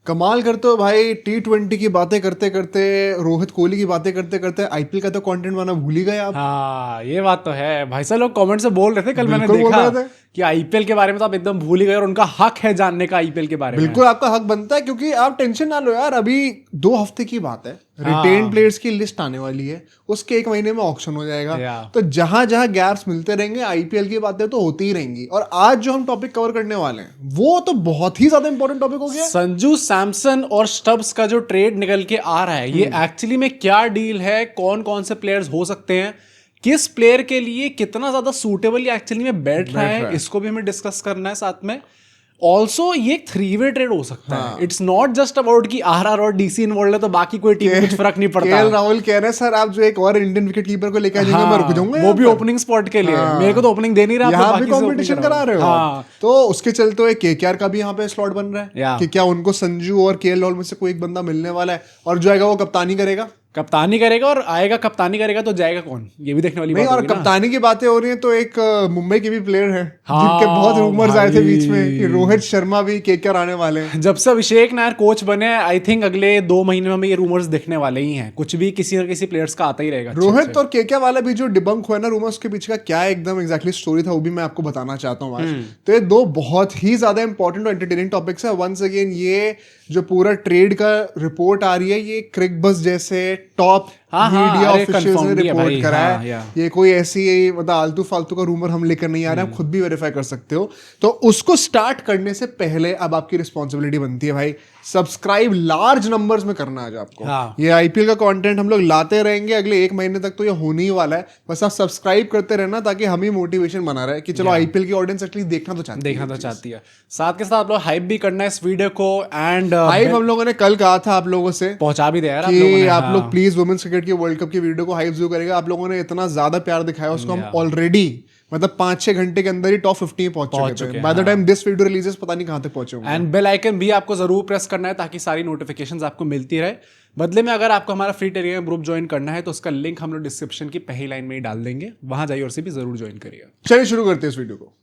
कमाल करते हो भाई। T20 की बातें करते करते, रोहित कोहली की बातें करते करते आईपीएल का तो कंटेंट बनाना भूल ही गए आप। हाँ ये बात तो है भाई साहब, लोग कमेंट से बोल रहे थे, कल मैंने बिल्कुल बोल देखा रहे थे। कि आईपीएल के बारे में तो आप एकदम भूल ही गए और उनका हक है जानने का आईपीएल के बारे में। बिल्कुल आपका हक बनता है, क्योंकि आप टेंशन ना लो यार। अभी 2 हफ्ते की बात है, रिटेन प्लेयर्स की लिस्ट आने वाली है, उसके 1 महीने में ऑक्शन हो जाएगा। या। तो जहां जहां गैप्स मिलते रहेंगे, आईपीएल की बातें तो होती ही रहेंगी। और आज जो हम टॉपिक कवर करने वाले हैं वो तो बहुत ही ज्यादा इंपॉर्टेंट टॉपिक हो गया। संजू सैमसन और स्टब्स का जो ट्रेड निकल के आ रहा है, ये एक्चुअली में क्या डील है, कौन कौन से प्लेयर्स हो सकते हैं, किस प्लेयर के लिए कितना ज्यादा सूटेबल एक्चुअली में बैठ रहा है, इसको भी हमें डिस्कस करना है साथ में। ऑल्सो ये एक 3-वे ट्रेड हो सकता है। इट्स नॉट जस्ट अबाउट कि आरआर और डीसी इन्वॉल्व है तो बाकी कोई टीम कुछ फर्क नहीं पड़ता। केएल राहुल कह रहे हैं सर आप जो एक और इंडियन विकेट कीपर को लेकर जाएंगे, मैं रुक जाऊंगा, वो भी ओपनिंग स्पॉट के लिए। मेरे को तो ओपनिंग दे नहीं रहा, यहाँ भी कंपटीशन करा रहे हो। तो उसके चलते हुए केकेआर का भी यहाँ पे स्लॉट बन रहा है कि क्या उनको संजू और केएल राहुल में से कोई एक बंदा मिलने वाला है, और जो आएगा वो कप्तानी करेगा। कप्तानी करेगा और आएगा, कप्तानी करेगा तो जाएगा कौन, ये भी देखने वाली बात है। और कप्तानी की बातें हो रही हैं तो एक मुंबई के भी प्लेयर हैं जिनके बहुत रूमर्स आए थे बीच में कि रोहित शर्मा भी केकेआर आने वाले हैं। जब से अभिषेक नायर कोच बने, आई थिंक अगले 2 महीने में हमें ये रूमर्स दिखने वाले ही हैं। कुछ भी किसी न किसी प्लेयर्स का आता ही रहेगा। रोहित और केकेआर वाला भी जो डिबंक हुआ ना रूमर्स के पीछे का क्या एकदम एग्जैक्टली स्टोरी था, वो भी मैं आपको बताना चाहता हूँ आज। तो ये 2 बहुत ही ज्यादा इंपॉर्टेंट और एंटरटेनिंग टॉपिक्स है। वंस अगेन ये जो पूरा ट्रेड का रिपोर्ट आ रही है, ये क्रिकबज़ जैसे टॉप मीडिया ऑफिशियल्स ने रिपोर्ट करा है। ये कोई ऐसी मतलब आलतू फालतू का रूमर हम लेकर नहीं आ रहे हैं, आप खुद भी वेरीफाई कर सकते हो। तो उसको स्टार्ट करने से पहले अब आपकी रिस्पॉन्सिबिलिटी बनती है भाई, सब्सक्राइब लार्ज नंबर्स में करना है आपको। ये आईपीएल का कंटेंट हम लोग लाते रहेंगे अगले 1 महीने तक, तो ये होने ही वाला है। बस आप सब्सक्राइब करते रहना ताकि हमें मोटिवेशन बना रहे कि चलो आईपीएल की ऑडियंस एटलीस्ट देखना तो चाहती है। साथ के साथ आप लोग हाइप भी करना है इस वीडियो को। एंड हाइप हम लोगों ने कल कहा था आप लोगों से, पहुंचा भी दिया कि आप लोग प्लीज वुमेन्स क्रिकेट की वर्ल्ड कप की वीडियो को हाइप जरूर करेगा। आप लोगों ने इतना ज्यादा प्यार दिखाया उसको, हम ऑलरेडी मतलब 5-6 घंटे के अंदर ही टॉप 50 में पहुंच चुके हैं। By the time this video releases पता नहीं कहां तक पहुंचे होंगे। एंड बेल आइकन भी आपको जरूर प्रेस करना है ताकि सारी नोटिफिकेशंस आपको मिलती रहे। बदले में अगर आपको हमारा फ्री टेलीग्राम ग्रुप ज्वाइन करना है तो उसका लिंक हम लोग डिस्क्रिप्शन की पहली लाइन में ही डाल देंगे, वहां जाइए और से भी जरूर ज्वाइन करिए। चलिए शुरू करते हैं इस वीडियो को।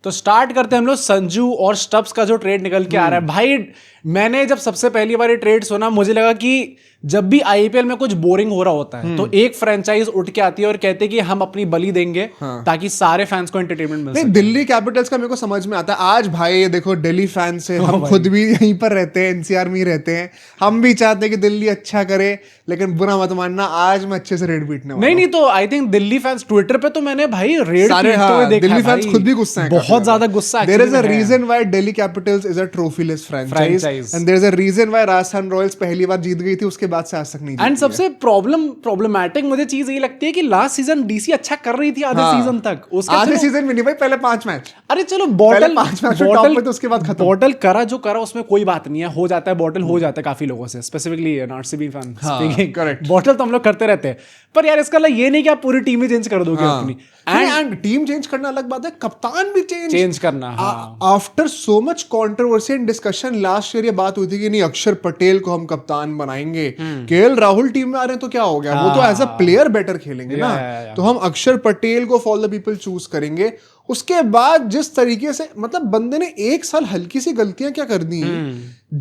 तो स्टार्ट करते हैं हम लोग संजू और स्टब्स का जो ट्रेड निकल के आ रहा है। भाई मैंने जब सबसे पहली बार ये ट्रेड सुना, मुझे लगा कि जब भी आईपीएल में कुछ बोरिंग हो रहा होता है तो एक फ्रेंचाइज उठ के आती है और कहती है कि हम अपनी बलि देंगे ताकि सारे फैंस को एंटरटेनमेंट मिल सके। दिल्ली कैपिटल्स का मेरे को समझ में आता है। आज भाई ये देखो दिल्ली फैंस है, हम खुद भी यहीं पर रहते हैं, एनसीआर में ही रहते हैं। हम भी चाहते हैं कि दिल्ली अच्छा करे, लेकिन बुरा मत मानना आज मैं अच्छे से रेड पीटने वाला हूं। नहीं तो I think Delhi fans Twitter पे तो मैंने भाई रेड सारे दिल्ली फैंस खुद भी गुस्सा है, बहुत ज्यादा गुस्सा। There is a reason why Delhi Capitals is a trophyless franchise and there is a reason why Rajasthan Royals पहली बार जीत गई थी, उसके बाद से आज तक नहीं। एंड सबसे प्रॉब्लमेटिक मुझे चीज ये लगती है कि लास्ट सीजन डीसी अच्छा कर रही थी आधे सीजन तक। उसका आधे सीजन में नहीं भाई, पहले 5 मैच। अरे चलो बॉटल 5 मैच टॉप पे, तो उसके बाद खत्म। बॉटल करा जो करा उसमें कोई बात नहीं है, हो जाता है बॉटल, हो जाता है काफी लोगों से, specifically RCB fan speaking. Correct, bottle तो हम लोग करते रहते हैं, पर यार इसका ये नहीं कि आप पूरी टीम ही चेंज कर दोगे अपनी। एंड टीम चेंज करना अलग बात है, कप्तान भी चेंज करना। After so much controversy and discussion last year ये बात हुई थी कि नहीं अक्षर पटेल को हम कप्तान बनाएंगे, केएल राहुल टीम में आ रहे हैं तो क्या हो गया, वो तो एज अ प्लेयर बेटर खेलेंगे ना। तो हम अक्षर पटेल को फॉर द पीपल चूज करेंगे। उसके बाद जिस तरीके से मतलब बंदे ने 1 साल हल्की सी गलतियां क्या कर दी हैं,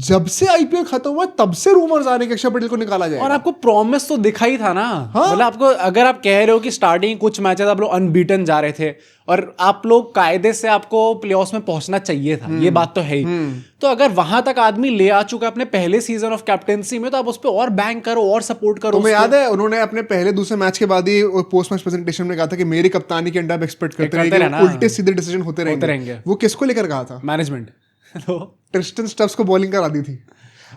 जब से आईपीएल खत्म हुआ तब से रूमर्स आ रहे हैं कि अक्षर पटेल को निकाला जाएगा। और आपको प्रॉमिस तो दिखा ही था ना। मतलब आपको अगर आप कह रहे हो कि स्टार्टिंग कुछ मैचेस आप लोग अनबीटन जा रहे थे और आप लोग कायदे से आपको प्लेऑफ्स में पहुंचना चाहिए था, ये बात तो है ही। तो अगर वहां तक आदमी ले आ चुका है अपने पहले सीजन ऑफ कैप्टेंसी में, तो आप उस पर और बैंक करो और सपोर्ट करो। तुम्हें याद है उन्होंने अपने पहले दूसरे मैच के बाद ही पोस्ट मैच प्रेजेंटेशन में कहा था कि मेरी कप्तानी के अंडर आप एक्सपेक्ट करते रहेंगे, उल्टे सीधे डिसीजन होते रहेंगे। वो किसको लेकर कहा था? मैनेजमेंट। ट्रिस्टन स्टब्स को बॉलिंग करा दी थी।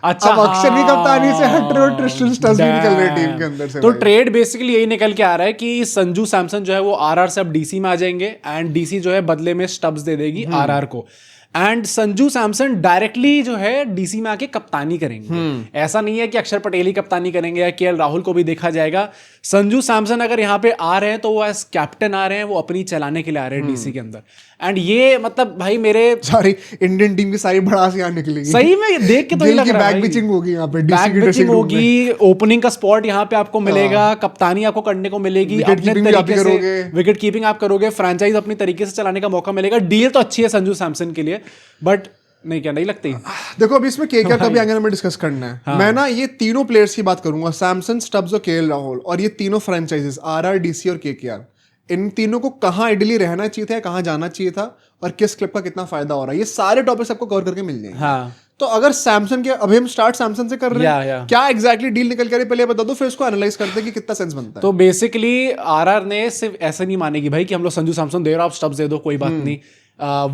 अच्छा, अब अक्षर भी कप्तानी से हट रहे और ट्रिस्टन स्टब्स भी निकल रहे टीम के अंदर से। तो ट्रेड बेसिकली यही निकल के आ रहा है कि संजू सैमसन जो है वो आरआर से अब डीसी में आ जाएंगे एंड डीसी जो है बदले में स्टब्स दे देगी आरआर को। एंड संजू सैमसन डायरेक्टली जो है डीसी में आके कप्तानी करेंगे। ऐसा नहीं है कि अक्षर पटेल ही कप्तानी करेंगे या केएल राहुल को भी देखा जाएगा। संजू सैमसन अगर यहाँ पे आ रहे हैं तो वो एज कैप्टन आ रहे हैं, वो अपनी चलाने के लिए आ रहे हैं डीसी के अंदर। एंड ये मतलब भाई मेरे सारी इंडियन टीम की सारी भड़ास यहाँ निकलेगी, सही में देख के तो लग रहा है बैक पिचिंग होगी यहाँ पे, बैक पिचिंग होगी, ओपनिंग का स्पॉट यहाँ पे आपको मिलेगा, कप्तानी आपको करने को मिलेगी, अपने तरीके से विकेट कीपिंग आप करोगे, फ्रेंचाइज अपनी तरीके से चलाने का मौका मिलेगा। डील तो अच्छी है संजू सैमसन के लिए, बट नहीं क्या नहीं लगती। देखो अभी इसमें केकेआर का भी आगे हमें डिस्कस करना है। हाँ। मैं ना ये तीनों प्लेयर्स की बात करूंगा, सैमसन, स्टब्स और केएल राहुल, और ये तीनों फ्रेंचाइजेस आरआर, डीसी और केकेआर, इन तीनों को कहाँ आइडियली रहना चाहिए था, कहाँ जाना चाहिए था, और किस क्लब का कितना फायदा हो रहा है, ये सारे टॉपिक्स आपको कवर करके मिल जाएंगे। हाँ। तो अगर सैमसन के, अभी हम स्टार्ट सैमसन से कर रहे हैं, या। क्या एग्जैक्टली डील निकल कर पहले बता दो, फिर उसको एनालाइज करते हैं कि कितना सेंस बनता है। तो बेसिकली आरआर ने सिर्फ ऐसा नहीं मानेगी भाई कि हम लोग संजू सैमसन दे रहे हो, आप स्टब्स दे दो, कोई बात नहीं।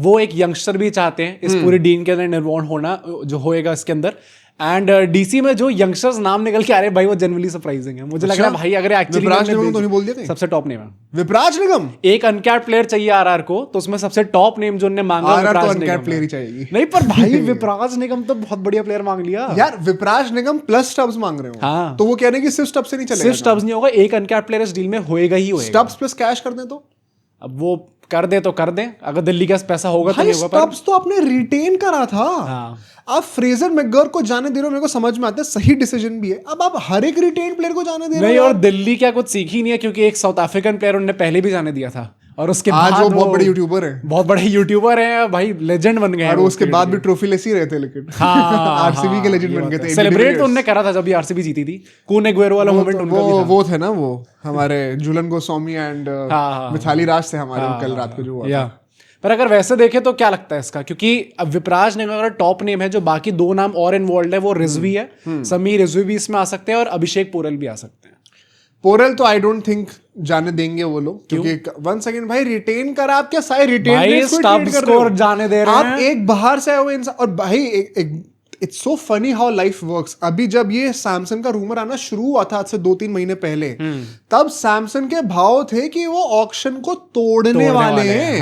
वो एक यंगस्टर भी चाहते हैं इस पूरी डील के अंदर निर्माण होना जो होएगा इसके अंदर। एंड डीसी में जो यंगस्टर्स नाम निकल के आ रहे हैं भाई, वो जनरली सरप्राइजिंग है। मुझे लग रहा है भाई अगर एक्चुअली विपराज निगम तो नहीं बोल दिया कहीं? सबसे टॉप नेम है विपराज निगम। एक अनकैप्ड प्लेयर चाहिए आरआर को, तो उसमें सबसे टॉप नेम जो उन्होंने मांगा आरआर तो विपराज अनकैप्ड निगम प्लेयर है। ही चाहिए। नहीं पर भाई विपराज निगम तो बहुत बढ़िया प्लेयर मांग लिया यार, विपराज निगम प्लस स्टब्स मांग रहे हो। हाँ। तो वो कह रहे हैं कि सिर्फ स्टब्स से नहीं चलेगा, सिर्फ स्टब्स नहीं होगा, एक अनकैप्ड प्लेयर इस डील में होएगा ही होएगा। स्टब्स प्लस कैश कर दें तो अब वो कर दे तो कर दें, अगर दिल्ली के पास पैसा होगा तो भाई नहीं होगा। स्टब्स तो आपने रिटेन करा था। हाँ। आप फ्रेजर मैकगर को जाने दे रहे हो, मेरे को समझ में आता है, सही डिसीजन भी है। अब आप हर एक रिटेन प्लेयर को जाने दे रहे नहीं, हो। और दिल्ली क्या कुछ सीखी नहीं है, क्योंकि एक साउथ अफ्रीकन प्लेयर उन्होंने पहले भी जाने दिया था, और उसके आज बाद वो बहुत बड़े यूट्यूबर है, बहुत बड़े यूट्यूबर हैं भाई, लेजेंड बन गए हैं और वो उसके cricket बाद भी में। ट्रॉफी लेस ही रहते, लेकिन हाँ, आरसीबी के लेजेंड बन गए थे। सेलिब्रेट तो उन्होंने करा था जब भी आरसीबी जीती थी, कून एग्वेरो वाला मोमेंट उनका भी था। वो थे ना, वो हमारे झूलन गोस्वामी एंड मिथाली राज थे हमारे, कल रात को जो हुआ था। पर अगर वैसे देखें तो क्या लगता है इसका, क्योंकि अब विपराज ने अगर टॉप नेम है, जो बाकी दो नाम और इन्वॉल्व है वो रिजवी है, समीर रिजवी भी इसमें आ सकते हैं, और अभिषेक पोरेल भी आ सकते हैं। पोरेल तो आई डोंट थिंक जाने देंगे वो लोग, क्योंकि वन सेकंड भाई, रिटेन करा आप, क्या सारे रिटेन स्कोर जाने दे रहे हैं आप, एक बाहर से आए हुए इंसान। और भाई it's so funny how life works. अभी जब ये सैमसन का रूमर आना शुरू हुआ था आज से 2-3 महीने पहले, तब सैमसन के भाव थे कि वो ऑक्शन को तोड़ने वाले हैं।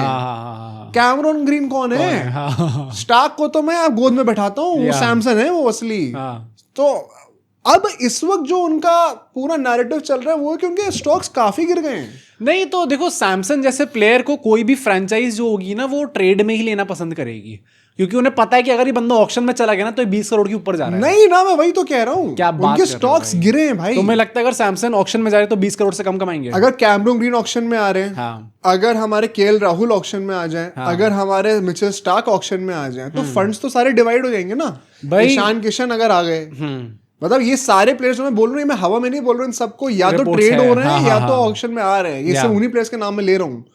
कैमरॉन ग्रीन कौन है? स्टार्क को तो मैं आप गोद में बैठाता हूँ, वो सैमसन है वो असली। तो अब इस वक्त जो उनका पूरा नैरेटिव चल रहा है वो है कि उनके स्टॉक्स काफी गिर गए हैं। नहीं तो देखो, सैमसन जैसे प्लेयर को कोई भी फ्रेंचाइज जो होगी ना, वो ट्रेड में ही लेना पसंद करेगी, क्योंकि उन्हें पता है कि अगर ये बंदा ऑक्शन में चला गया ना तो 20 करोड़ के ऊपर जा रहा है। नहीं ना, मैं वही तो कह रहा हूँ, क्या बात उनके स्टॉक्स गिरे हैं भाई। तो मुझे लगता है अगर सैमसन ऑक्शन में जा रहे तो 20 करोड़ से कम कमाएंगे। अगर कैमरॉन ग्रीन ऑक्शन में आ रहे हैं, हाँ। अगर हमारे केएल राहुल ऑक्शन में आ जाएं, हाँ। अगर हमारे मिचेल स्टार्क ऑक्शन में आ जाएं, तो फंड्स तो सारे डिवाइड हो जाएंगे ना। ईशान किशन अगर आ गए, मतलब ये सारे प्लेयर्स जो मैं बोल रहा हूँ, मैं हवा में नहीं बोल रहा हूँ, इन सबको या तो ट्रेड हो रहे हैं या तो ऑक्शन में आ रहे हैं। ये सब उन्हीं प्लेयर्स के नाम में ले रहा हूँ।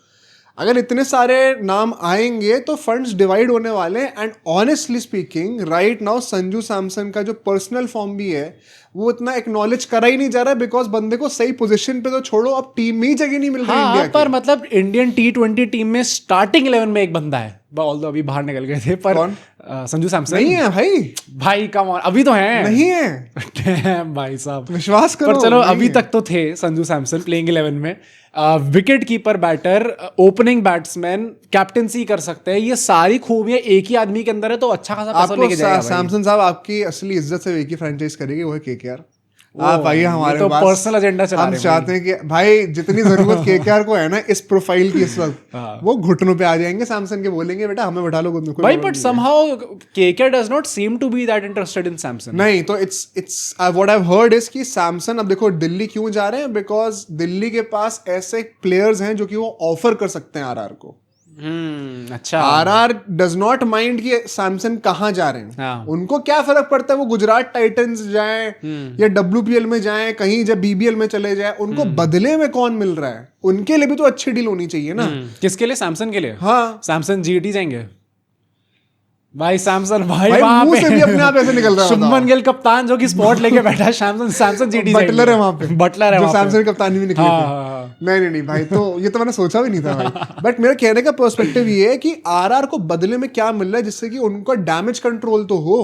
अगर इतने सारे नाम आएंगे तो फंड्स डिवाइड होने वाले हैं। And honestly speaking right now Sanju Samson का जो पर्सनल फॉर्म भी है वो इतना एक्नॉलेज करा ही नहीं जा रहा है, बिकॉज बंदे को सही पोजीशन पे तो छोड़ो, अब टीम में ही जगह नहीं मिल रही इंडिया की। पर मतलब इंडियन T20 टीम में स्टार्टिंग 11 में एक बंदा है, ऑल्दो अभी बाहर निकल गए थे, पर संजू सैमसन नहीं है भाई कम ऑन, अभी तो है नहीं है भाई साहब, विश्वास करो। पर चलो अभी तक तो थे संजू सैमसन प्लेइंग 11 में। Wicket keeper, batter, opening batsman, captaincy कर सकते हैं, ये सारी खूबियां एक ही आदमी के अंदर है, तो अच्छा खासा पैसा लेके जाएगा। सैमसन साहब आपकी असली इज्जत से एक ही फ्रेंचाइज करेगी, वो है केकेआर। आप आइए हमारे तो पास, पर्सनल एजेंडा चला हम रहे हैं चाहते हैं कि भाई जितनी जरूरत केकेआर को है ना इस प्रोफाइल की इस वक्त, वो घुटनों पे आ जाएंगे सैमसन के, बोलेंगे बेटा हमें बैठा लो भाई। But somehow KKR does not seem to be that interested in Samson. नहीं तो it's what I have heard is कि सैमसन, अब देखो दिल्ली क्यों जा रहे हैं, बिकॉज दिल्ली के पास ऐसे प्लेयर्स हैं जो कि वो ऑफर कर सकते हैं आरआर को। अच्छा, आरआर डज नॉट माइंड कि सैमसन कहाँ जा रहे हैं। हाँ। उनको क्या फर्क पड़ता है वो गुजरात टाइटंस जाएं या WPL में जाएं, कहीं जब BBL में चले जाएं, उनको बदले में कौन मिल रहा है, उनके लिए भी तो अच्छी डील होनी चाहिए ना। किसके लिए? सैमसन के लिए। हाँ, सैमसन GT जाएंगे भाई। सैमसन भाई वहां पे से भी अपने आप ऐसे निकल रहा है। शुभमन गिल कप्तान जो कि स्पॉट लेके बैठा है, सैमसन GT बटलर है वहां पे, बटलर है जो वहां पे, सैमसन कप्तान भी निकले थे। नहीं भाई, तो ये तो मैंने सोचा भी नहीं था भाई। बट मेरा कहने का पर्सपेक्टिव ये है कि आरआर को बदले में क्या मिल रहा है जिससे कि उनका डैमेज कंट्रोल तो हो,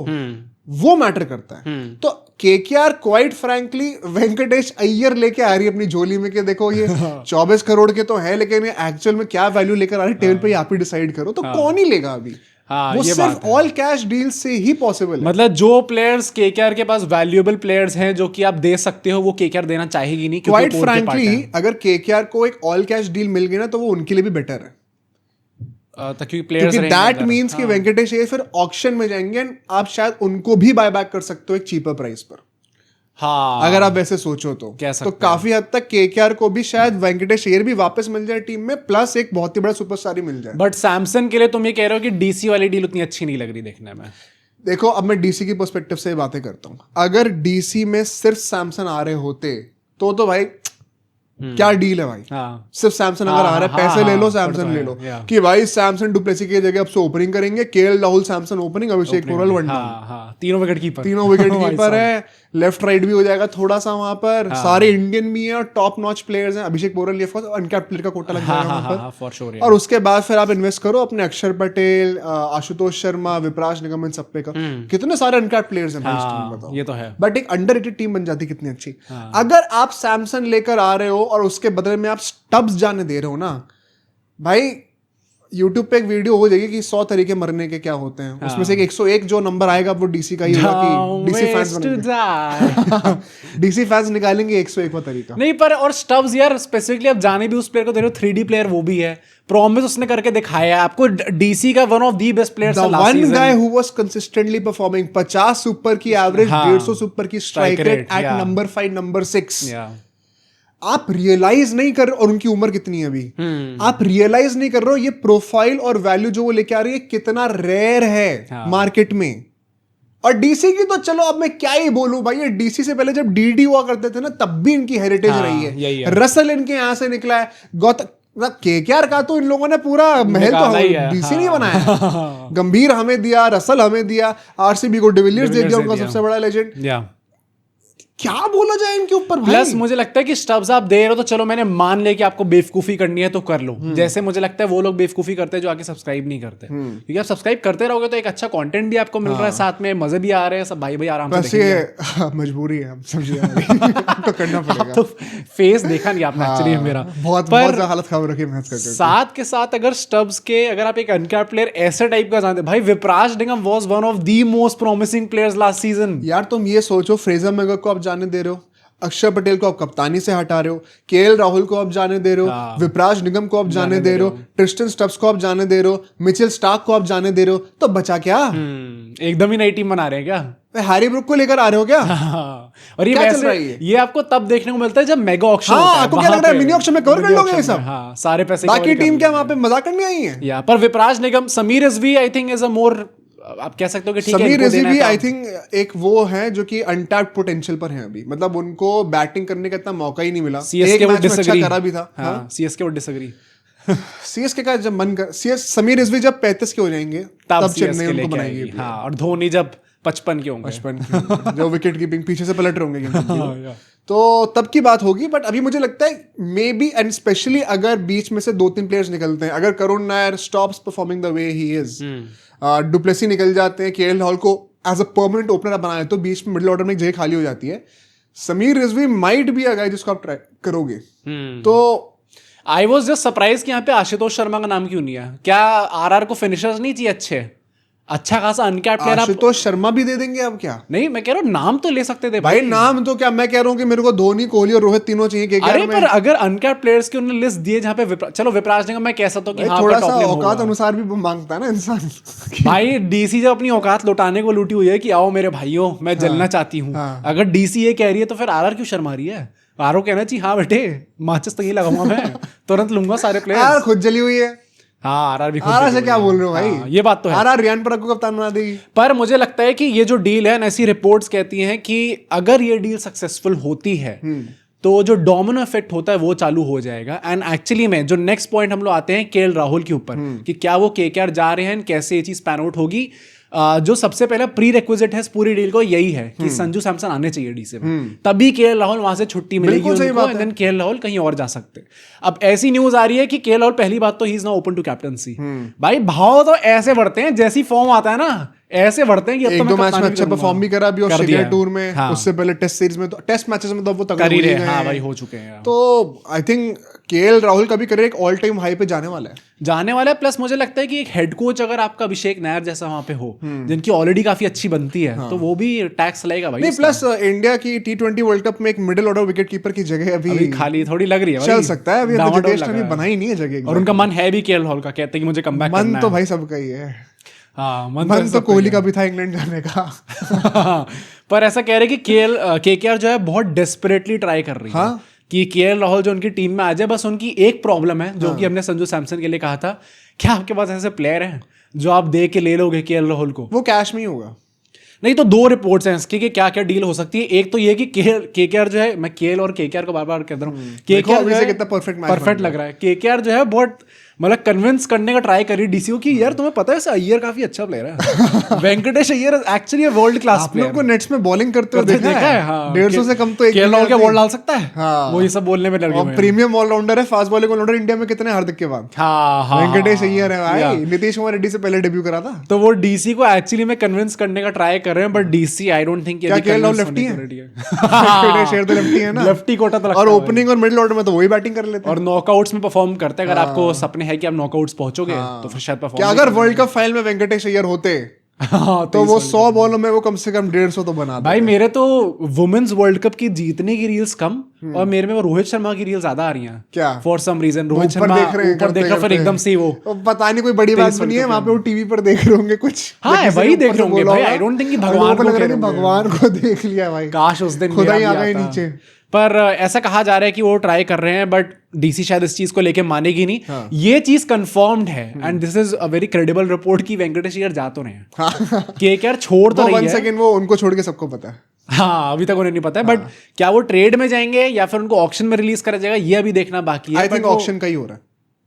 वो मैटर करता है। तो KKR quite frankly Venkatesh Iyer लेके आ रही है अपनी झोली में कि देखो ये 24 करोड़ के तो है, लेकिन ये एक्चुअल में क्या वैल्यू लेकर आ रही है टेबल पे आप ही डिसाइड करो। तो कौन ही लेगा अभी? हाँ, वो ये सिर्फ बात है। ऑल कैश डील से ही पॉसिबल है। मतलब जो प्लेयर्स केकेआर के पास वैल्यूएबल प्लेयर्स हैं जो कि आप दे सकते हो, वो केकेआर देना चाहेगी नहीं क्योंकि क्वाइट core के part फ्रैंकली हैं। अगर केकेआर को एक ऑल कैश डील मिल गई ना तो वो उनके लिए भी बेटर है, क्योंकि प्लेयर्स क्योंकि दैट मीन्स कि वेंकटेश अय्यर फिर ऑक्शन में जाएंगे एंड आप शायद उनको भी बाय बैक कर सकते हो एक चीपर प्राइस पर, हाँ अगर आप वैसे सोचो तो। कह सकते तो काफी हद तक केकेआर को भी शायद वेंकटेश अय्यर भी वापस मिल जाए टीम में, प्लस एक बहुत ही बड़ा सुपरस्टार ही मिल जाए। बट सैमसन के लिए तुम ये कह रहे हो कि डीसी वाली डील उतनी अच्छी नहीं लग रही देखने में। देखो अब मैं डीसी की पर्सपेक्टिव से बातें करता हूँ। अगर डीसी में सिर्फ सैमसन आ रहे होते तो भाई क्या डील है भाई। हाँ सिर्फ सैमसन अगर आ रहा है, पैसे ले लो, सैमसन ले लो कि भाई सैमसन डुप्लेसी की जगह अब से ओपनिंग करेंगे, केएल राहुल सैमसन ओपनिंग, अभिषेक पोरल वन डाउन, हाँ तीनों विकेट कीपर, तीनों विकेट कीपर है, लेफ्ट राइट भी हो जाएगा थोड़ा सा वहां पर, सारे इंडियन भी हैं और टॉप नॉच प्लेयर्स हैं। अभिषेक पोरल अनकैप्ड प्लेयर का कोटा लग जाएगा वहां पर फॉर श्योर। और उसके बाद फिर आप इन्वेस्ट करो अपने अक्षर पटेल, आशुतोष शर्मा, विपराज निगम, इन सब पे का। कितने सारे अनकैप्ड प्लेयर्स हैं भाई इस टीम में, बताओ। ये तो है। बट एक अंडररेटेड टीम बन जाती कितनी अच्छी। अगर आप सैमसन लेकर आ रहे हो और उसके बदले में आप स्टब्स जाने दे रहे हो ना भाई, YouTube पे एक वीडियो हो जाएगी कि 100 तरीके मरने के क्या होते हैं, उसमें से 101 जो नंबर आएगा वो डीसी का ही होगा कि डीसी फैंस बनेंगे। डीसी फैंस निकालेंगे 101वां तरीका। नहीं पर और स्टब्स यार स्पेसिफिकली आप जाने भी उस प्लेयर को दे रहे हो, 3D प्लेयर वो भी है, प्रॉमिस उसने करके दिखाया है आपको, डीसी का one of the best players The one guy who was consistently performing 50 super की एवरेज, 150 सुपर की strike rate at number 5 number 6। आप रियलाइज नहीं कर रहे, और उनकी उम्र कितनी है अभी, आप रियलाइज नहीं कर रहे हो ये प्रोफाइल और वैल्यू जो वो लेके आ रही है कितना रेयर है मार्केट में। और डीसी की तो चलो अब मैं क्या ही बोलूं भाई, ये डीसी से पहले जब डीडी हुआ करते थे ना तब भी इनकी हेरिटेज रही है। रसल इनके यहां से निकला है, केकेआर का तो इन लोगों ने पूरा महल तो डीसी नहीं बनाया। गंभीर हमें दिया, रसल हमें दिया, आरसीबी को डिविलियर्स दे दिया, उनका सबसे बड़ा लेजेंड। क्या बोला जाए इनके ऊपर भाई। प्लस मुझे लगता है कि स्टब्स आप दे रहे हो तो चलो मैंने मान लिया कि आपको बेवकूफी करनी है तो कर लो, जैसे मुझे लगता है वो लोग बेवकूफी करते हैं जो आके सब्सक्राइब नहीं करते, क्योंकि आप सब्सक्राइब करते रहोगे तो एक अच्छा कंटेंट भी आपको मिल रहा है, साथ में मजे भी आ रहे हैं, सब भाई भाई आराम से देखेंगे। मजबूरी है, हम समझिए तो करना पड़ेगा। तो फेस देखा नहीं आपने एक्चुअली मेरा, बहुत हालत खराब रखी मैच करके। साथ के साथ अगर स्टब्स के अगर आप एक अनकैप्ड प्लेयर ऐसे टाइप का जानते भाई, Vipraj Nigam was one of the most promising players last season. यार तुम ये सोचो, फ्रेजर मैगर को आप जाने दे रहे हो, अक्षर पटेल को आप कप्तानी से हटा रहे हो, केएल राहुल को आप जाने दे रहे हो, विपराज निगम को आप जाने दे रहे हो, ट्रिस्टन स्टब्स को आप जाने दे रहे हो, मिचेल स्टार्क को आप जाने दे रहे हो, तो बचा क्या? एकदम ही नई टीम बना रहे हैं क्या? हैरी ब्रुक को लेकर आ रहे हो क्या? और ये वैसे ये आपको तब देखने को मिलता है जब मेगा ऑक्शन होता है। आपको क्या लग रहा है मिनी ऑक्शन में कवर कर लोगे ये सब? हाँ, सारे पैसे बाकी टीम क्या वहां पे मजाक करने आई है? या पर Vipraj Nigam, Sameer Rizvi I think is a more, आप कह सकते हो कि ठीक है, समीर रिजवी भी आई थिंक एक वो है जो कि अनटैप्ड पोटेंशियल पर है अभी, मतलब उनको बैटिंग करने का इतना मौका ही नहीं मिला। सीएसके वो डिसएग्री करा भी था। हाँ, सीएसके वो डिसएग्री। सीएसके का जब मन कर, समीर रिजवी जब 35 के हो जाएंगे तब चेन्नई उनको बनाएगी। हाँ, और धोनी जब 55 के होंगे, 55 जो विकेट कीपिंग पीछे से पलट रहे होंगे तो तब की बात होगी। बट अभी मुझे लगता है मे बी, एंड स्पेशली अगर बीच में से 2-3 प्लेयर्स निकलते हैं, अगर Karun Nair stops performing the way he is, du Plessis निकल जाते हैं, केएल राहुल को एज अ परमानेंट ओपनर बनाए तो बीच में मिडिल ऑर्डर में एक जगह खाली हो जाती है, Sameer Rizvi might be a guy जिसको आप ट्राई करोगे। तो आई वाज जस्ट सरप्राइज कि यहाँ पे आशुतोष शर्मा का नाम क्यों नहीं है। क्या आरआर को फिनिशर्स नहीं चाहिए अच्छे, अच्छा खासा अनकैप्ड प्लेयर? आशुतोष शर्मा भी दे देंगे अब क्या? नहीं, मैं कह रहा हूँ नाम तो ले सकते थे भाई। नाम तो क्या, मैं कह रहा हूँ कि मेरे को धोनी, कोहली और रोहित तीनों चाहिए। अरे पर अगर अनकैप्ड प्लेयर्स की उन्होंने लिस्ट दिए जहाँ पे चलो विपराज निगम मैं कह सकता हूँ कि हाँ, थोड़ा सा औकात अनुसार भी मांगता है ना इंसान। भाई डीसी जब अपनी औकात लौटाने को लूटी हुई है कि आओ मेरे भाइयों मैं जलना चाहती हूँ, अगर डीसी ये कह रही है तो फिर आरआर क्यों शर्मा रही है? आरओ कहना चाहिए हाँ बेटे माचिस तक ही लगाऊंगा मैं, तुरंत लूंगा सारे प्लेयर्स। खुद जली हुई है। हाँ, आरआर भी आरआर से क्या बोल रहे हो भाई? ये बात तो है। आरआर रियान पराग को कप्तान बना देगी। पर मुझे लगता है कि ये जो डील है, ऐसी रिपोर्ट्स कहती हैं कि अगर ये डील सक्सेसफुल होती है तो जो डोमिनो इफेक्ट होता है वो चालू हो जाएगा। एंड एक्चुअली में जो नेक्स्ट पॉइंट हम लोग आते हैं केएल राहुल के ऊपर कि क्या वो केकेआर जा रहे हैं, कैसे ये चीज पैन आउट होगी। जो सबसे पहला प्री रिक्विजिट है इस पूरी डील को यही है कि संजू सैमसन आने चाहिए डीसी में, तभी केएल राहुल वहां से छुट्टी मिलेगी उनको, एंड देन केएल राहुल कहीं और जा सकते। अब ऐसी न्यूज आ रही है कि केएल राहुल पहली बात तो ही is now open to captaincy. भाई भाव तो ऐसे बढ़ते हैं, जैसी फॉर्म आता है ना ऐसे बढ़ते हैं कि अब एक तो दो मैं मैच में कप्तानी अच्छा करूंगा। परफॉर्म भी करा अभी कर ऑस्ट्रेलिया दिया। टूर में, हाँ। उससे पहले टेस्ट सीरीज में, तो टेस्ट मैचेस में तो अब वो तगड़े कर ही हो ही रहे गए हाँ हैं। भाई, हो चुके हैं। तो आई थिंक केएल राहुल का भी करियर एक ऑल टाइम हाई पे जाने वाला है। जाने वाला है। प्लस मुझे लगता है कि एक हेड कोच अगर आपका अभिषेक नायर जैसा वहां पे हो, जिनकी ऑलरेडी काफी अच्छी बनती है, तो वो भी टैक्स लगेगा भाई नहीं, उसका। प्लस इंडिया की T20 वर्ल्ड कप में एक मिडिल ऑर्डर विकेट कीपर की जगह अभी अभी खाली थोड़ी लग रही है भाई, चल सकता है। अभी तो डामाडोल जडेजा लग ने रहा है। बनाई नहीं है जगह, और उनका मन है भी केएल राहुल का, कहते हैं कि मुझे कमबैक मन करना तो है। भाई सबका ही है। हाँ, मन मन तो सबका ही कोहली है। का भी था इंग्लैंड जाने का। पर ऐसा कह रहे हैं कि केकेआर जो है बहुत डेस्परेटली ट्राई कर रही है हाँ? कि केएल राहुल जो उनकी टीम में आ जाए। बस उनकी एक प्रॉब्लम है, जो कि हमने संजू सैमसन के लिए कहा था, क्या आपके पास ऐसे प्लेयर हैं जो आप दे के ले लोगे केएल राहुल को? वो कैश में ही होगा। नहीं तो दो रिपोर्ट्स हैं इसकी कि क्या क्या डील हो सकती है। एक तो ये कि केकेआर जो है, मैं केएल और केकेआर को बार बार कह रहा हूँ, देखो केकेआर अभी से कितना perfect match परफेक्ट बन लग रहा है। केकेआर जो है बहुत मतलब कन्विंस करने का ट्राई करी डीसी को कि यार तुम्हें पता है इसे अय्यर काफी अच्छा प्लेयर है। Venkatesh Iyer actually world class आप प्लेयर। लोगों को नेट्स में बॉलिंग करते हुए देखा है? हाँ। 150 से कम तो एक केएल राहुल क्या बॉल डाल सकता है? हाँ। वो ये सब बोलने में लगे हुए और हैं। प्रीमियम ऑलराउंडर है, फास्ट बॉलिंग ऑलराउंडर इंडिया में कितने हार्दिक के बाद। हाँ हाँ वेंकटेश हाँ, अय्यर है या। भाई, नीतीश कुमार रेड्डी से पहले डेब्यू करा था। तो वो डीसी को एक्चुअली में कन्विंस करने का ट्राई कर रहे हैं, but DC I don't think क्या केएल राहुल लेफ्टी है? वेंकटेश अय्यर तो लेफ्टी है ना। लेफ्टी कोटा तो लगता और है ओपनिंग और मिडिल ऑर्डर में तो वही बैटिंग कर लेते हैं। और नॉकआउट्स में परफॉर्म करते हैं। अगर आपको सपने हैं कि आप नॉकआउट्स पहुंचोगे तो फिर शायद क्या परफॉर्म। अगर वर्ल्ड कप फाइनल में वेंकटेश अय्यर होते हाँ, तो वो 100 बॉलों में वो कम से कम 150 तो बना भाई मेरे तो वुमेन्स वर्ल्ड कप की जीतने की रील्स कम और मेरे में वो रोहित शर्मा की रील ज्यादा आ रही हैं। क्या फॉर सम रीजन रोहित ऊपर शर्मा देख रहे हैं, ऊपर देख रहा, फिर करते एकदम से ही वो पता नहीं कोई बड़ी बात भी नहीं है वहां पे, वो टीवी पर देख रहे होंगे कुछ। हाँ, या किसी वही ने देख ऊपर रहे से होंगे बोला भाई। होगा। I don't think कि और भगवान लोगों को को लग रहा है कह कि रहे भगवान को देख लिया भाई, काश उस दिन खुदा मेरा ही आ भी गए आता। नीचे। पर ऐसा कहा जा रहा है कि वो ट्राई कर रहे हैं, बट डीसी शायद इस चीज को लेके मानेगी नहीं। हाँ। ये चीज कंफर्म्ड है and this is a very credible report कि वेंकटेश अय्यर जा तो रहे हैं। केकेआर छोड़ तो वो रही 1 है। सेकंड वो उनको छोड़ के सबको पता है। हाँ, अभी तक उन्हें नहीं पता है, बट क्या वो ट्रेड में जाएंगे या फिर उनको ऑक्शन में रिलीज करा जाएगा, ये अभी देखना बाकी है। आई थिंक ऑक्शन का ही हो रहा है।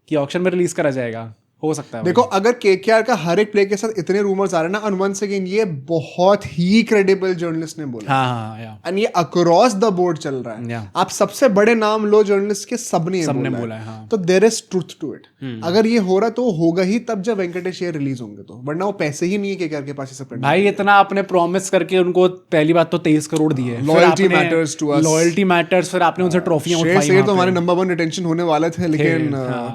कि ऑक्शन में रिलीज करा जाएगा, हो सकता है। देखो अगर केकेआर का हर एक प्ले के साथ इतने रूमर्स आ रहे हैं ना, और वंस अगेन ये बहुत ही क्रेडिबल जर्नलिस्ट ने बोला, हाँ हाँ या एंड ये अक्रॉस द बोर्ड चल रहा है। Yeah. आप सबसे बड़े नाम लो जर्नलिस्ट के, सबने बोला है, हाँ। तो there is truth to it. अगर ये हो रहा तो होगा ही तब जब वेंकटेश अय्यर रिलीज होंगे, तो वरना वो पैसे ही नहीं है केकेआर के पास ये सब करने भाई इतना आपने प्रॉमिस करके उनको पहली बात तो 23 करोड़ दिए। Loyalty matters to us. Loyalty matters, फिर आपने उनसे ट्रॉफियां के। उठवाई। शेर तो हमारे नंबर 1 रिटेंशन होने वाले थे, लेकिन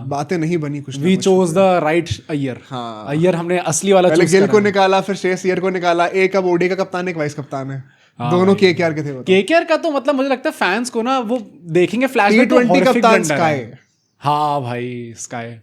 बातें नहीं बनी कुछ। We chose the right Iyer. हाँ। अय्यर हमने असली वाला पहले चूज गिल करा। को निकाला, फिर श्रेयस अय्यर को निकाला। एक अब ओडी का कप्तान, एक वाइस कप्तान है, दोनों केकेआर के थे। केकेआर का तो मतलब मुझे लगता है फैंस को ना वो देखेंगे फ्लैशबैक, तो T20 horrific कप्तान blunder स्काई। है। हाँ भाई स्काई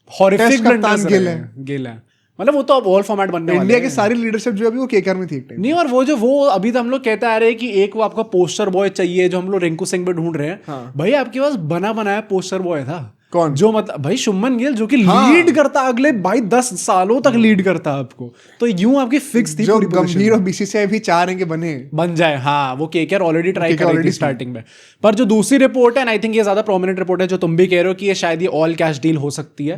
हॉरिफिक टेस्ट कप्तान ब्लंडर्स गिल है। गिल है, मतलब वो तो अब ऑल फॉर्मेट बनने वाले इंडिया हैं। की सारी लीडरशिप जो अभी वो केकेआर में थी एक टाइम। नहीं, और वो अभी तो हम लोग कहते आ रहे हैं कि एक वो आपका पोस्टर बॉय चाहिए, जो हम लोग रिंकू सिंह पे ढूंढ रहे हैं। हाँ। भाई आपके पास बना बनाया पोस्टर बॉय था। कौन? जो मतलब भाई शुभमन गिल, जो कि लीड करता अगले भाई 10 सालों तक लीड करता आपको, तो यूं आपकी फिक्स थी जो पूरी position। गंभीर और बीसीसीआई भी चाह रहे हैं कि बने। बन जाए। हाँ, वो केकेआर ऑलरेडी ट्राई कर रही थी already स्टार्टिंग में। पर जो दूसरी रिपोर्ट है, आई थिंक ये ज्यादा प्रोमिनेंट रिपोर्ट है, जो तुम भी कह रहे हो कि ये शायद ये ऑल कैश डील हो सकती है।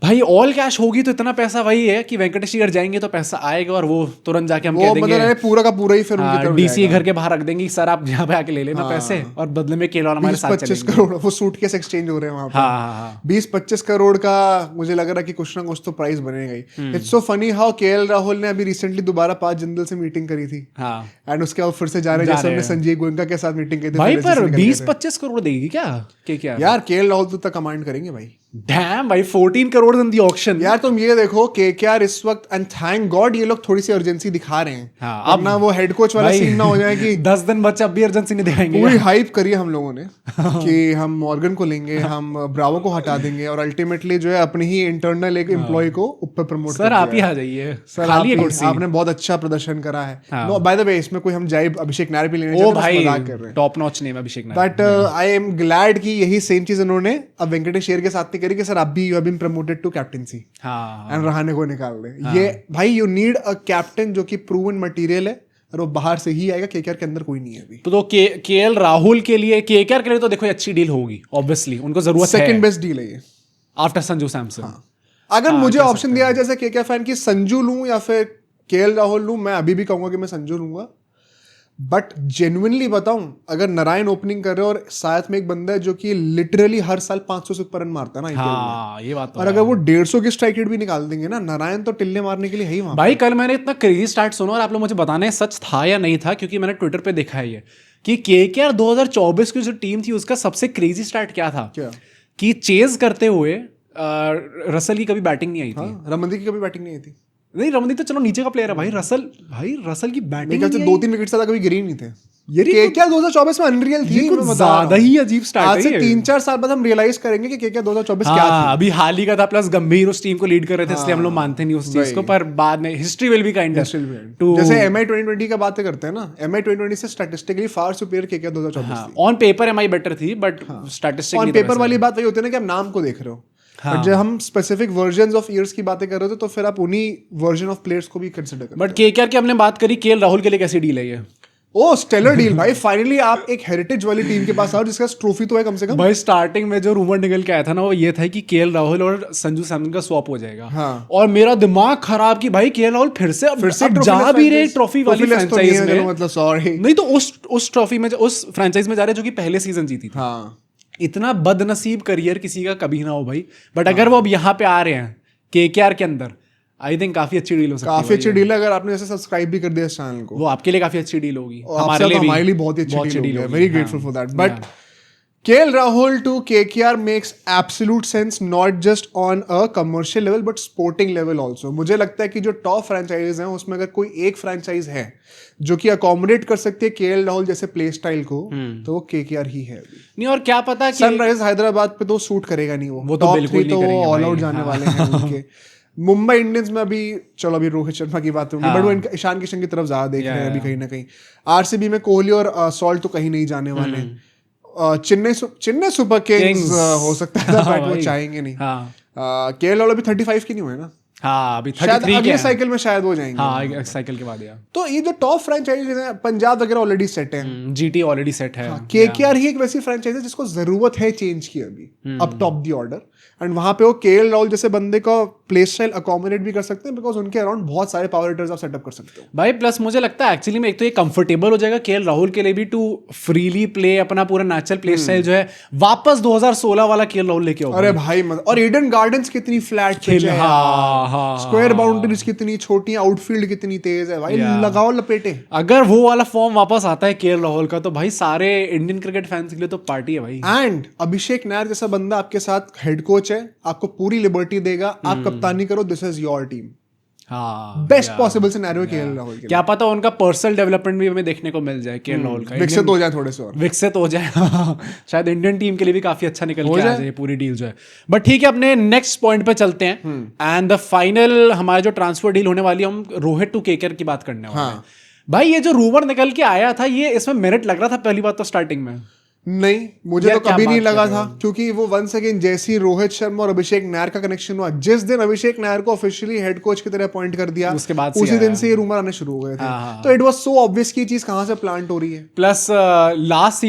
भाई ऑल कैश होगी तो इतना पैसा वही है कि वेंकटेश अय्यर जाएंगे तो पैसा आएगा, और वो तुरंत जाके हम कह वो देंगे मतलब पूरा का पूरा ही फिर उनकी तरफ डीसी जाएगा। घर के बाहर रख देंगे कि सर आप यहाँ पे आके ले लेना पैसे, और बदले में केएल हमारे साथ 20-25 चलेंगे। करोड़ वो सूटकेस एक्सचेंज हो रहे हैं वहां पर। हाँ हाँ 20-25 करोड़ का मुझे लग रहा है कि कुछ ना कुछ तो प्राइस बनेगा ही। It's so funny how KL Rahul ने अभी रिसेंटली दोबारा 5 जिंदल से मीटिंग करी थी, हाँ। एंड उसके बाद फिर से जा रहे हैं, जैसे हमने संजय गोयनका के साथ मीटिंग की थी। भाई फिर पर जैसे निकल गए थे। 20-25 करोड़ देगी क्या केकेआर? यार केएल राहुल तो तक कमांड करेंगे भाई। डैम भाई 14 करोड़ इन दी ऑक्शन। यार तुम ये देखो केकेआर इस वक्त, एंड थैंक गॉड ये लोग थोड़ी सी अर्जेंसी दिखा रहे हैं। हाँ, अब ना वो हेड कोच वाला सीन ना हो जाए कि 10 दिन बच्चे अब भी अर्जेंसी नहीं दिखाएंगे। पूरी हाइप करी हम लोगों ने कि हम मॉर्गन को लेंगे, हम ब्रावो को हटा देंगे, और अल्टीमेटली जो है अपने ही इंटरनल एक एम्प्लॉय को ऊपर प्रमोट सर आप ही आ जाइए, सर खाली है आप कुर्सी। आपने बहुत अच्छा प्रदर्शन करा है। नो बाय द वे, इसमें कोई हम जाइब अभिषेक नायर भी लेने ओ जा रहे हैं, भाई मजाक कर रहे हैं। Top notch name Abhishek Nair. But I am glad कि यही सेम चीज उन्होंने अब वेंकटेश अय्यर के साथ नहीं करी कि सर आप भी you have been promoted to captaincy हाँ एंड रहाणे को निकाल दे। ये भाई यू नीड अ कैप्टन जो कि प्रूवन मटेरियल है, और वो बाहर से ही आएगा। केकेआर के अंदर कोई नहीं है अभी। तो केएल राहुल के लिए, केकेआर के लिए तो देखो अच्छी डील होगी, ऑब्वियसली उनको जरूरत है। सेकंड बेस्ट डील है ये आफ्टर संजू सैमसन। अगर मुझे ऑप्शन दिया जाए जैसे केकेआर फैन की, संजू लूं या फिर केएल राहुल लूं, मैं अभी भी कहूंगा कि मैं संजू लूंगा। बट जेन्युइनली बताऊं, अगर नारायण ओपनिंग कर रहे हो और साथ में एक बंदा है जो कि लिटरली हर साल 500 से ऊपर रन मारता है ना IPL में, हाँ ये बात तो और है। अगर वो 150 की स्ट्राइक रेट भी निकाल देंगे ना, नारायण तो टिल्ले मारने के लिए है ही वहां। भाई कल मैंने इतना क्रेजी स्टार्ट सुना और आप लोग मुझे बताने सच था या नहीं था, क्योंकि मैंने ट्विटर पे देखा है ये कि KKR 2024 की जो टीम थी उसका सबसे क्रेजी स्टार्ट क्या था क्या? कि चेज करते हुए रसल की कभी बैटिंग नहीं आई थी। हाँ, रमनदीप की कभी बैटिंग नहीं आई थी। नहीं रमनदीप तो चलो नीचे का प्लेयर है भाई, रसल की मेरे बैटिंग ख्याल से 2-3 विकेट ज्यादा कभी गिरे ही नहीं थे। ये KKR 2024 में अनरियल थी। कुछ मैं बता ज्यादा रहा हूँ। ही अजीब स्टार्ट आज है से ये। 3-4 साल बाद हम रियलाइज करेंगे कि KKR 2024 क्या हाँ थी। अभी हाल ही का था, प्लस गंभीर उस टीम को लीड कर रहे थे, इसलिए हम लोग मानते नहीं उस चीज को, पर बाद में history will be kind to जैसे MI 2020 का बातें करते हैं ना, MI 2020 से स्टैटिस्टिकली फार सुपीरियर KKR 2024 थी। ऑन पेपर MI बेटर थी, बट स्टैटिस्टिक ऑन पेपर वाली बात वही होती है ना कि आप नाम को देख रहे हो, बट जब हम स्पेसिफिक वर्जन्स ऑफ ईयर्स की बातें कर रहे थे तो फिर आप उन्हीं वर्जन ऑफ प्लेयर्स को भी कंसिडर करो। बट KKR की हमने बात करी, KL राहुल के लिए कैसी डील है ये? ओ स्टेलर डील भाई, फाइनली आप एक हेरिटेज वाली टीम के पास आओ जिसका ट्रॉफी तो है कम से कम। भाई स्टार्टिंग में जो रूमर निकल के आया था ना वो ये था कि KL राहुल और संजू सैमसन का स्वैप हो जाएगा। हाँ। और मेरा दिमाग खराब कि भाई KL राहुल फिर से अब जा भी रहे ट्रॉफी वाली फ्रेंचाइज में, मतलब सॉरी नहीं तो उस ट्रॉफी में उस फ्रेंचाइज में जा रहे जो कि पहले सीजन जीती थी। हाँ। इतना बदनसीब करियर किसी का कभी ना हो भाई, बट अगर वो अब यहाँ पे आ रहे हैं KKR के अंदर, आई थिंक काफी अच्छी डील हो सकती है। काफी अच्छी डील है अगर आपने जैसे सब्सक्राइब भी कर दिया इस चैनल को, वो आपके लिए काफी अच्छी डील होगी, हमारे लिए बहुत ही अच्छी डील होगी। Very grateful for that. But KL Rahul to KKR makes absolute sense, not just on a commercial level but sporting level also. मुझे लगता है कि जो टॉप फ्रेंचाइज हैं उसमें अगर कोई एक फ्रेंचाइज है जो कि अकोमोडेट कर सकती है KL Rahul जैसे प्ले स्टाइल को, तो वो KKR ही है अभी। नहीं और क्या पता कि सनराइजर्स हैदराबाद पे तो सूट करेगा नहीं वो तो बिल्कुल नहीं करेंगे ऑल आउट भाई, जाने वाले हैं उनके। मुंबई इंडियंस में अभी चलो अभी रोहित शर्मा की बात होगी, बट वो ईशान किशन की तरफ ज्यादा देख रहे हैं अभी कहीं ना कहीं। RCB में कोहली और सॉल्ट तो कहीं नहीं जाने वाले। चेन्नई सुपर किंग्स हो सकता है बट वो चाहेंगे नहीं। KL Rahul अभी 35 की नहीं हुए ना, हाँ अभी शायद 33 अगले के साइकिल में शायद हो जाएंगे। हाँ साइकिल के बाद यार। तो ये जो टॉप फ्रेंचाइजीज हैं, पंजाब वगैरह ऑलरेडी सेट है, GT ऑलरेडी सेट है। KKR ही एक वैसी फ्रेंचाइज है जिसको जरूरत है चेंज की अभी, अब टॉप दी ऑर्डर, एंड वहां पे वो KL Rahul जैसे बंदे का प्ले स्टाइल अकोमोडेट भी कर सकते हैं, बिकॉज उनके अराउंड बहुत सारे पावर हिटर्स आप सेटअप कर सकते हो भाई। प्लस मुझे लगता है एक्चुअली में एक तो ये कंफर्टेबल हो जाएगा KL Rahul के लिए भी टू फ्रीली प्ले अपना पूरा नेचुरल प्ले स्टाइल जो है वापस 2016 वाला KL Rahul लेके आओ। अरे भाई और ईडन गार्डन्स कितनी फ्लैट पिच है, स्क्वायर बाउंड्रीज कितनी छोटी, आउटफील्ड कितनी तेज है भाई, लगाओ लपेटे। अगर वो वाला फॉर्म वापस आता है KL Rahul का तो भाई सारे इंडियन क्रिकेट फैंस के लिए तो पार्टी है भाई। एंड अभिषेक नायर जैसा बंदा आपके साथ हेड कोच है, आपको पूरी लिबर्टी देगा, आप कप्तानी करो, दिस इज योर टीम। हाँ best possible scenario KL Rahul के लिए। क्या पता उनका पर्सनल डेवलपमेंट भी हमें देखने को मिल जाए KL Rahul का, विकसित हो जाए थोड़े से और विकसित हो जाए शायद इंडियन टीम के लिए भी काफी अच्छा निकल के आ जाए पूरी डील जो है। बट ठीक है, अपने नेक्स्ट पॉइंट पे चलते हैं एंड द फाइनल हमारा जो ट्रांसफर डील होने वाली है, हम रोहित टू KKR की बात करने वाले हैं। भाई ये जो रूमर निकल के आया था, ये इसमें मेरिट लग रहा था पहली बात तो स्टार्टिंग में? नहीं, मुझे तो कभी नहीं लगा था, क्योंकि वो वंस अगेन जैसी रोहित शर्मा और अभिषेक नायर का कनेक्शन हुआ, जिस दिन अभिषेक नायर को ऑफिशियली हेड कोच की तरह अपॉइंट कर दिया, उसके बाद उसी दिन से ये रूमर आने शुरू हो गए थे। तो इट वाज सो ऑब्वियस कि ये चीज कहां से प्लांट हो रही है। Plus last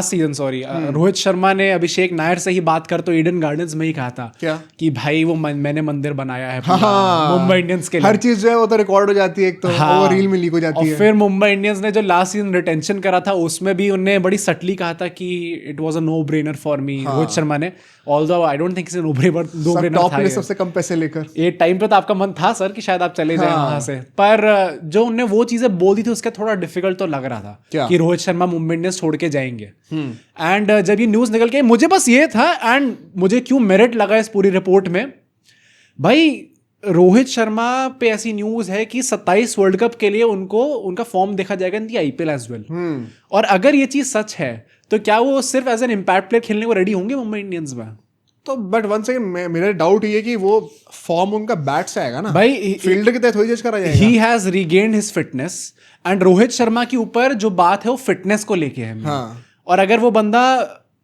season sorry Rohit Sharma ने अभिषेक नायर से ही बात कर तो ईडन गार्डन्स में ही कहा था क्या कि भाई वो मैंने मंदिर बनाया है मुंबई इंडियंस के लिए। हर चीज जो है वो तो रिकॉर्ड हो जाती है, एक तो वो रील में लीक हो जाती है। फिर मुंबई इंडियंस ने जो लास्ट सीजन रिटेंशन करा था उसमें भी उन्हें बड़ी सटली कहा था कि it was a no brainer for me, Rohit Sharma ने, although I don't think it's no brainer top था प्लेयर सबसे कम पैसे लेकर। ये टाइम पे तो आपका मन था सर कि शायद आप चले जाएं वहां से, पर जो उन्होंने वो चीजें बोल दी थी उसका थोड़ा डिफिकल्ट तो लग रहा था कि रोहित शर्मा मुंबई इंडियंस छोड़ के जाएंगे। एंड जब ये न्यूज निकल के, मुझे बस ये था, एंड मुझे क्यों मेरिट लगा इस पूरी रिपोर्ट में, भाई रोहित शर्मा पे ऐसी न्यूज है कि 27 वर्ल्ड कप के लिए उनका फॉर्म देखा जाएगा इन दी IPL एज वेल। और अगर ये चीज सच है तो क्या वो सिर्फ एज एन इम्पैक्ट प्लेयर खेलने को रेडी होंगे मुंबई इंडियंस में? तो बट वंस अगेन मेरा डाउट ये है कि वो फॉर्म उनका बैट से आएगा ना भाई, फील्ड के तहत थोड़ी जज करा जाएगा। He has regained his fitness, and Rohit Sharma के ऊपर जो बात है वो फिटनेस को लेके है। और अगर वो बंदा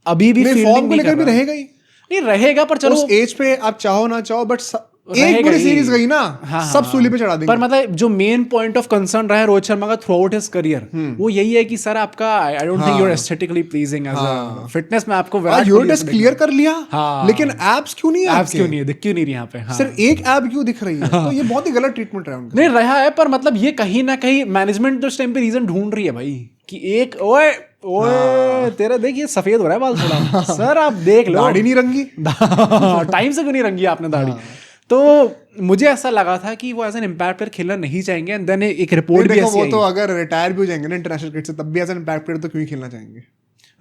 अभी भी फॉर्म को लेकर भी रहेगा ही नहीं रहेगा, पर चलो उस एज पे आप चाहो ना चाहो, बट एक पूरी सीरीज गई ना, सब सूली पे चढ़ा देंगे। पर मतलब जो मेन पॉइंट ऑफ कंसर्न रहा है रोहित शर्मा का थ्रू आउट हिज करियर, वो यही है कि सर आपका I don't think you are aesthetically pleasing as a fitness में आपको यूर टेस्ट क्लियर कर लिया, लेकिन एब्स क्यों नहीं है? एब्स क्यों नहीं है, दिख क्यों नहीं रही यहाँ पे? सिर्फ एक एब क्यों दिख रही है? तो ये बहुत ही गलत ट्रीटमेंट रहा है उनका। नहीं रहा है, पर मतलब ये कहीं ना कहीं मैनेजमेंट तो इस टाइम पे रीजन ढूंढ रही है भाई कि एक ओए तेरा देखिए सफेद हो रहा है बाल थोड़ा, सर आप देख लो, दाढ़ी नहीं रंगी टाइम से क्यों नहीं रंगी आपने दाढ़ी? तो मुझे ऐसा लगा था कि वो एज एन इम्पैक्ट प्लेयर खेलना नहीं चाहेंगे, एंड देन एक रिपोर्ट भी ऐसी वो तो अगर रिटायर भी हो जाएंगे ना इंटरनेशनल क्रिकेट से, तब भी एज एन इम्पैक्ट प्लेयर तो क्यों खेलना चाहेंगे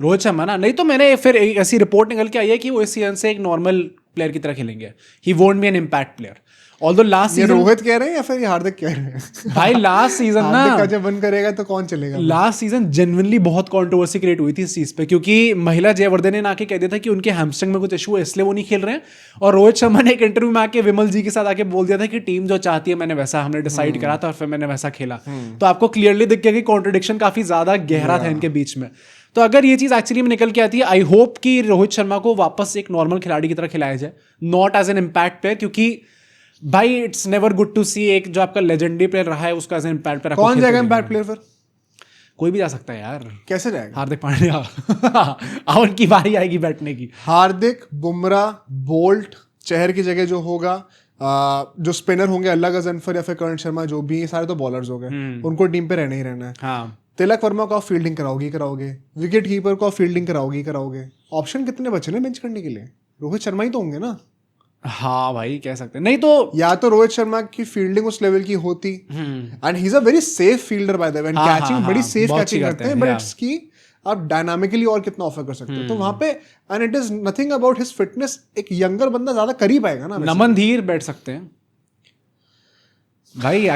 रोहित शर्मा ना? नहीं तो मैंने फिर ऐसी रिपोर्ट निकल के आई है कि वो इस सीजन से एक नॉर्मल प्लेयर की तरह खेलेंगे, he won't be N impact player. Although last season Rohit कह रहे हैं या फिर ये हार्दिक कह रहे हैं? भाई लास्ट सीजन ना हार्दिक का जब बंद करेगा तो कौन चलेगा? लास्ट सीजन जेन्युइनली बहुत कंट्रोवर्सी क्रिएट हुई थी इस चीज पे, क्योंकि महिला जयवर्धन ने आके कह दिया था कि उनके हैमस्ट्रिंग में कुछ इशू है इसलिए वो नहीं खेल रहे हैं, और रोहित शर्मा ने एक इंटरव्यू में आके विमल जी के साथ आके बोल दिया था कि टीम जो चाहती है मैंने वैसा हमने डिसाइड करा था और फिर मैंने वैसा खेला। तो आपको क्लियरली दिख गया कि कॉन्ट्रडिक्शन काफी ज्यादा गहरा था इनके बीच में। तो अगर ये चीज एक्चुअली में निकल के आती है, आई होप कि रोहित शर्मा को वापस एक नॉर्मल खिलाड़ी की तरह खिलाया जाए, not as an impact player, क्योंकि भाई it's never good to see एक जो आपका लेजेंडरी प्लेयर रहा है उसका एज एन इम्पैक्ट प्लेयर। कौन जाएगा इम्पैक्ट प्लेयर फिर? कोई भी जा सकता है यार। कैसे जाएगा? हार्दिक पांड्या अब उनकी बारी आएगी बैठने की। हार्दिक, बुमराह, बोल्ट, चहर की जगह जो होगा, जो स्पिनर होंगे अल्लाह गजनफर या फिर करण शर्मा, जो भी सारे तो बॉलर्स हो गए, उनको टीम पे रहना ही रहना है। हाँ, तिलक वर्मा को आप फील्डिंग कराओगे, विकेट कीपर को आप फील्डिंग कराओगे। ऑप्शन कितने बचे ना बेंच करने के लिए? रोहित शर्मा ही तो होंगे ना। हाँ भाई कह सकते हैं। नहीं तो या तो रोहित शर्मा की फील्डिंग उस लेवल की होती, and he is a very safe fielder by the way, catching बड़ी सेफ कैचिंग करते हैं, बट इट्स की आप डायनामिकली और कितना ऑफर कर सकते हो। तो वहां पे and it is nothing about his fitness, एक यंगर बंदा ज्यादा कर ही पाएगा ना। नमन धीर बैठ सकते हैं भाई,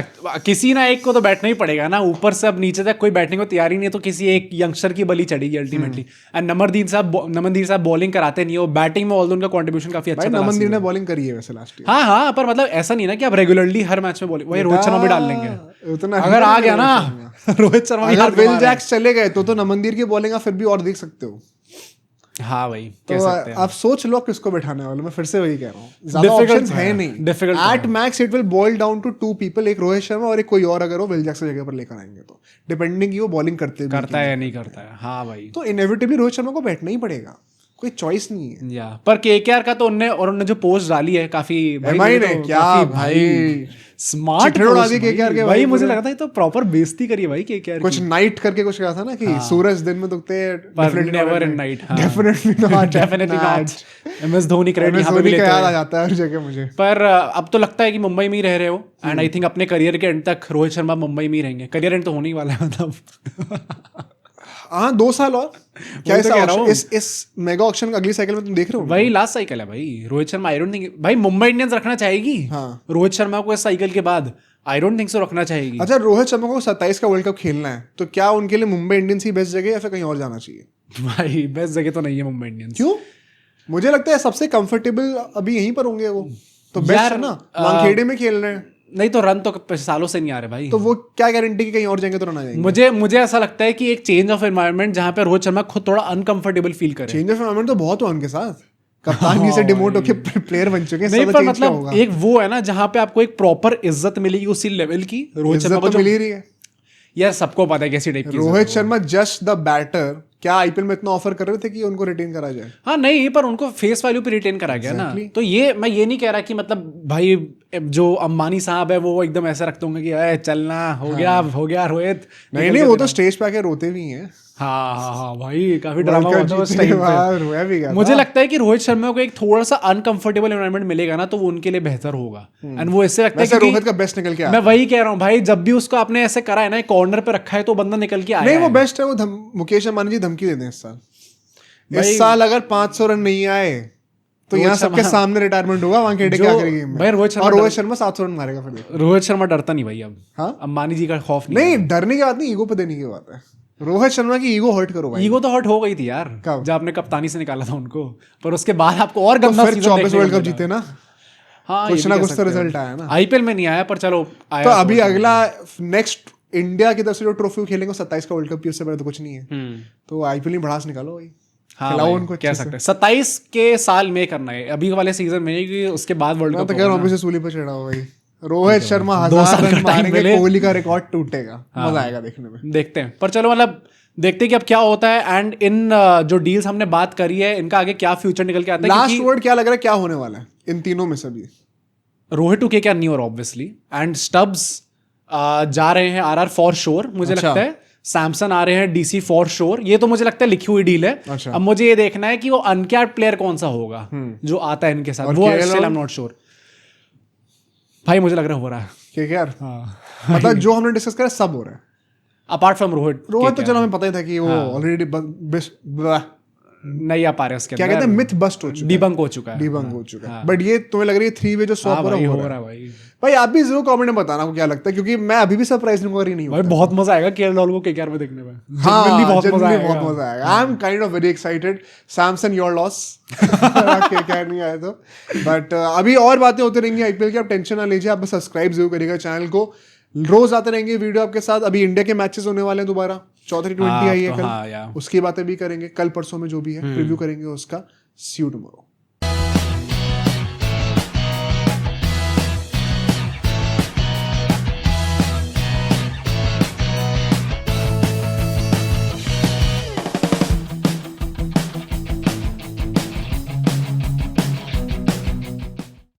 किसी ना एक को तो बैठना ही पड़ेगा ना, ऊपर से अब नीचे तक कोई बैठने को तैयार ही नहीं है, तो किसी एक यंगस्टर की बलि चढ़ेगी अल्टीमेटली। एंड नमनदीर साहब बॉलिंग कराते नहीं हो, बैटिंग में ऑल्दो उनका कंट्रीब्यूशन काफी अच्छा था। नमनदीर ने बॉलिंग करी है वैसे लास्ट ईयर। हाँ, पर मतलब ऐसा नहीं ना कि आप रेगुलरली हर मैच में बॉलिंग, वही रोहित शर्मा भी डाल लेंगे उतना अगर आ गया ना रोहित शर्मा। अगर विल जैक्स चले गए तो नमनदीर की बॉलिंग आप फिर भी और देख सकते हो। हाँ भाई तो आप सोच लो किसको बैठाने वाले। मैं फिर से वही कह रहा हूँ, ज्यादा ऑप्शंस है नहीं। Difficult at max it will boil down to 2 people, एक रोहित शर्मा और एक कोई और, अगर वो विल जैक्स की जगह पर लेकर आएंगे तो डिपेंडिंग की वो बॉलिंग करता है या नहीं करता है। हाँ भाई, तो इनएविटेबली रोहित शर्मा को बैठना ही पड़ेगा, कोई चॉइस नहीं है। या पर केकेआर का तो उन्होंने जो पोस्ट डाली है काफी भाई स्मार्ट उड़ा दी केकेआर के भाई, मुझे लगा था ये तो प्रॉपर बेइज्जती करी है भाई केकेआर की। कुछ नाइट करके कुछ कहा था ना कि सूरज दिन में दुखते हैं, never in night. Definitely not. MS Dhoni credit यहां पे भी लेते हैं, याद आ जाता है हर जगह मुझे। पर अब तो लगता है कि मुंबई में ही रह रहे हो, एंड आई थिंक अपने करियर के एंड तक रोहित शर्मा मुंबई में ही रहेंगे। करियर एंड तो होने ही वाला है मतलब। हाँ 2 साल और क्या इस मेगा ऑक्शन अगली साइकिल में तुम देख रहे हो? वही लास्ट साइकिल है भाई रोहित शर्मा। आई डोंट थिंक भाई मुंबई इंडियंस रखना चाहेगी रोहित शर्मा को इस साइकिल के बाद, आई डोंट थिंक सो रखना चाहेगी। अच्छा, रोहित शर्मा को 27 का वर्ल्ड कप खेलना है तो क्या उनके लिए मुंबई इंडियंस ही बेस्ट जगह या फिर कहीं और जाना चाहिए? भाई बेस्ट जगह तो नहीं है मुंबई इंडियंस। क्यों? मुझे लगता है सबसे कंफर्टेबल अभी यहीं पर होंगे वो, तो बेस्ट है ना। वानखेड़े में खेल रहे हैं, नहीं तो रन तो सालों से नहीं आ रहे भाई, तो वो क्या गारंटी कि कहीं और जाएंगे तो रन आ जाएंगे? मुझे ऐसा लगता है कि एक चेंज ऑफ एनवायरनमेंट जहां पे रोहित शर्मा खुद थोड़ा अनकंफर्टेबल फील करे। चेंज ऑफ एनवायरनमेंट तो बहुत हुआ उनके साथ, कप्तानी से डिमोट होके प्लेयर बन चुके हैं। नहीं पर मतलब एक वो है ना जहां पे आपको एक प्रॉपर इज्जत मिलेगी उसी लेवल की। रोहित शर्मा को मिल ही रही है यार, सबको पता है कैसी टाइप की Rohit Sharma just the batter. क्या आईपीएल में इतना ऑफर कर रहे थे कि उनको रिटेन करा जाए? हाँ नहीं, पर उनको फेस वैल्यू पे रिटेन करा गया ना। तो ये मैं ये नहीं कह रहा कि मतलब भाई जो अंबानी साहब है वो एकदम ऐसा रखते होंगे कि चलना हो गया रोहित। नहीं वो तो स्टेज पे आके रोते भी हैं। हाँ भाई काफी ड्रामा होता है उस टाइम पे। मुझे लगता है कि रोहित शर्मा को एक थोड़ा सा अनकंफर्टेबल एनवायरनमेंट मिलेगा ना तो वो उनके लिए बेहतर होगा। एंड वो इससे लगता है कि रोहित का बेस्ट निकल के मैं वही कह रहा हूँ भाई, जब भी उसको आपने ऐसे करा है ना कॉर्नर पे रखा है तो बंदा निकल के आया। नहीं वो बेस्ट है। वो मुकेश अंबानी जी धमकी दे दें इस साल अगर 500 रन नहीं आए तो यहाँ सबके सामने रिटायरमेंट होगा वानखेड़े के आखिरी गेम में। रोहित शर्मा 700 रन मारेगा फिर। रोहित शर्मा डरता नहीं भाई अब। हाँ अंबानी जी का खौफ नहीं, डरने की बात नहीं, ईगो पे देने की बात है। रोहित शर्मा की ईगो हर्ट करो भाई। ईगो तो हर्ट हो गई थी यार जब आपने कप्तानी से निकाला था उनको, पर उसके बाद आपको और गंदा सीजन 24 वर्ल्ड कप जीते ना। हाँ कुछ ना कुछ तो रिजल्ट आया ना। आईपीएल में नहीं आया पर चलो आया। तो अभी अगला नेक्स्ट इंडिया की तरफ से जो ट्रॉफी खेलेंगे 27 का वर्ल्ड कप, उससे पहले तो कुछ नहीं है। तो आईपीएल में भड़ास निकालो भाई। हाँ खिलाओ भाई, उनको कह अच्छे से। सकते हैं 27 के साल में करना है, अभी वाले सीजन में नहीं, क्योंकि उसके बाद वर्ल्ड मैं कप तो कह रहा हूँ होगा अभी से सूली पे चढ़ा हुआ भाई। रोहित शर्मा 2 1000 साल का रन time मारेंगे, मिले। कोहली का रिकॉर्ड टूटेगा, मजा आएगा देखने में। देखते हैं, पर चलो मतलब देखते हैं कि अब क्या होता है। एंड इन जो डील्स हमने बात करी है, इनका आगे क्या फ्यूचर निकल के आता है, लास्ट क्योंकि वर्ड क्या लग रहा है क्या होने वाला है इन तीनों में से भी? रोहित टू के क्या नहीं हो रहा ऑब्वियसली, एंड स्टब्स जा रहे हैं आरआर फॉर श्योर मुझे अच्छा। लगता है, सैमसन आ रहे हैं डीसी फॉर श्योर, ये तो मुझे लगता है लिखी हुई डील है। अच्छा। अब मुझे ये देखना है कि वो अनकैप्ड प्लेयर कौन सा होगा जो आता है इनके साथ, और वो KL still I am not sure भाई, मुझे लग रहा है हो रहा है। KKR हाँ, मतलब जो हमने डिस्कस करा सब हो रहा है। अपार्ट फ्रॉम रोहित रोहित तो चलो हमें पता ही था कि वो ऑलरेडी नहीं आ पा रहे उसके क्या कहते हैं मिथ बस्ट हो चुका है, डिबंक हो चुका है। डिबंक हो चुका है। बट ये तुम्हें लग रही है 3 वे जो स्वैप हाँ हो भाई, रहा हो है रहा है भाई। भाई आप भी जरूर कमेंट में बताना आपको क्या लगता है, क्योंकि मैं अभी भी सरप्राइज नहीं भाई हूँ। बहुत मजा आएगा केएल राहुल को केकेआर में देखने में, हाँ, Genuinely बहुत मजा genuinely आएगा। बहुत मजा आएगा। I am kind of very excited. Samson your loss KKR नहीं आया तो, बट अभी और बातें होती रहेंगी आईपीएल की, आप टेंशन ना लीजिए। आप बस सब्सक्राइब जरूर करिएगा चैनल को, रोज आते रहेंगे वीडियो आपके साथ। अभी इंडिया के मैचेस होने वाले हैं दोबारा, चौथी T20 आई है कल, हाँ यार, उसकी बातें भी करेंगे, कल परसों में जो भी है प्रीव्यू करेंगे उसका। सी यू टुमारो।